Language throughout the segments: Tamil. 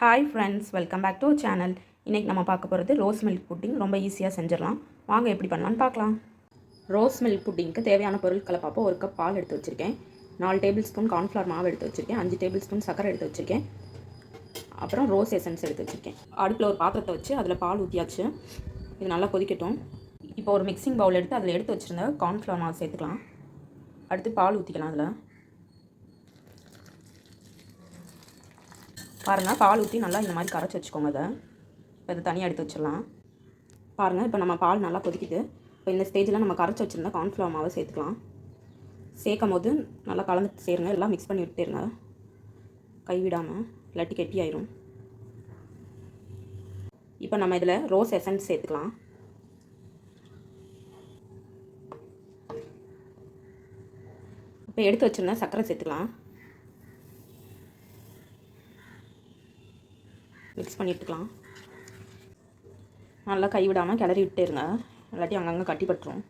Hi friends, welcome back to channel. இன்றைக்கி நம்ம பார்க்க போகிறது ரோஸ் மில்க் புட்டிங். ரொம்ப ஈஸியாக செஞ்சிடலாம். வாங்க எப்படி பண்ணலான்னு பார்க்கலாம். ரோஸ் மில்க் புட்டிங்க்கு தேவையான பொருட்களை பார்ப்போம். 1 கப் பால் எடுத்து வச்சுருக்கேன், 4 டேபிள் ஸ்பூன் கார்ன்ஃப்ளவர் மாவு எடுத்து வச்சுருக்கேன், 5 டேபிள் ஸ்பூன் சக்கரை எடுத்து வச்சுருக்கேன், அப்புறம் ரோஸ் எசன்ஸ் எடுத்து வச்சுருக்கேன். அடுப்பில் ஒரு பாத்திரத்தை வச்சு அதில் பால் ஊற்றியாச்சு. இது நல்லா கொதிக்கட்டும். இப்போ ஒரு மிக்சிங் பவுல் எடுத்து அதில் எடுத்து வச்சுருந்த கார்ன்ஃப்ளவர் மாவு சேர்த்துக்கலாம். அடுத்து பால் ஊற்றிக்கலாம். அதில் பாருங்கள், பால் ஊற்றி நல்லா இந்த மாதிரி கரைச்சி வச்சுக்கோங்க. இப்போ இதை தனியாக எடுத்து வச்சிடலாம். பாருங்கள், இப்போ நம்ம பால் நல்லா கொதிக்குது. இப்போ இந்த ஸ்டேஜில் நம்ம கரைச்சி வச்சுருந்தா கார்ன்ஃப்ளவர் மாவை சேர்த்துக்கலாம். சேர்க்கும் போது நல்லா கலந்து சேருங்க. எல்லாம் மிக்ஸ் பண்ணி விட்டுருங்க, கைவிடாமல், இல்லாட்டி கெட்டி ஆயிரும். இப்போ நம்ம இதில் ரோஸ் எசன்ஸ் சேர்த்துக்கலாம். இப்போ எடுத்து வச்சுருந்தா சர்க்கரை சேர்த்துக்கலாம். மிக்ஸ் பண்ணி விட்டுக்கலாம். நல்லா கைவிடாமல் கிளறி விட்டுருங்க, இல்லாட்டி அங்கங்கே கட்டி பட்டுரும்.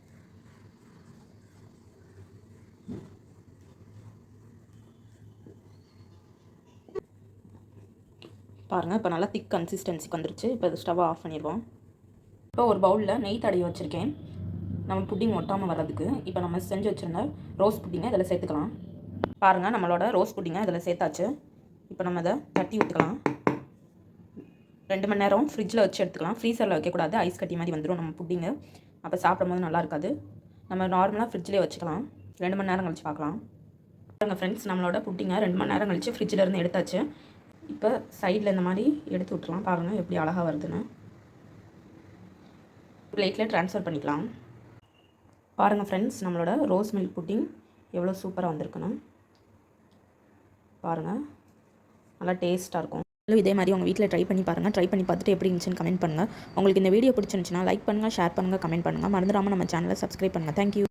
பாருங்கள், இப்போ நல்லா திக் கன்சிஸ்டன்சிக்கு வந்துருச்சு. இப்போ இது ஸ்டவ்வை ஆஃப் பண்ணிடுவோம். இப்போ ஒரு பவுலில் நெய் தடவி வச்சுருக்கேன், நம்ம புட்டிங் ஒட்டாமல் வர்றதுக்கு. இப்போ நம்ம செஞ்சு வச்சுருந்த ரோஸ் புட்டிங்கை இதில் சேர்த்துக்கலாம். பாருங்கள், நம்மளோட ரோஸ் புட்டிங்கை இதில் சேர்த்தாச்சு. இப்போ நம்ம இதை தட்டி விட்டுக்கலாம். 2 மணி நேரம் ஃப்ரிட்ஜில் வச்சு எடுத்துக்கலாம். ஃப்ரீசரில் வைக்கக்கூடாது, ஐஸ் கட்டி மாதிரி வந்துடும் நம்ம புட்டிங்கு. அப்போ சாப்பிடும் போது நல்லா இருக்காது. நம்ம நார்மலாக ஃப்ரிட்ஜிலே வச்சுக்கலாம். 2 மணி நேரம் கழிச்சு பார்க்கலாம். பாருங்கள் ஃப்ரெண்ட்ஸ், நம்மளோட புட்டிங்கை 2 மணி நேரம் கழிச்சு ஃப்ரிட்ஜிலேருந்து எடுத்தாச்சு. இப்போ சைடில் இந்த மாதிரி எடுத்து விட்டுலாம். பாருங்கள் எப்படி அழகாக வருதுன்னு. பிளேட்டில் ட்ரான்ஸ்ஃபர் பண்ணிக்கலாம். பாருங்கள் ஃப்ரெண்ட்ஸ், நம்மளோட ரோஸ் மில்க் புட்டிங் எவ்வளோ சூப்பராக வந்திருக்குன்னு பாருங்கள். நல்லா டேஸ்ட்டாக இருக்கும். இதே மாதிரி உங்கள் வீட்டில் ட்ரை பண்ணி பாருங்கள். ட்ரை பண்ணி பார்த்துட்டு எப்படி இருந்துச்சுன்னு கமெண்ட் பண்ணுங்கள். உங்களுக்கு இந்த வீடியோ பிடிச்சிருந்துச்சுன்னா லைக் பண்ணுங்கள், ஷேர் பண்ணுங்கள், கமெண்ட் பண்ணுங்கள். மறந்துடாமல் நம்ம சேனலை சப்ஸ்கிரைப் பண்ணுங்கள். தேங்க்யூ.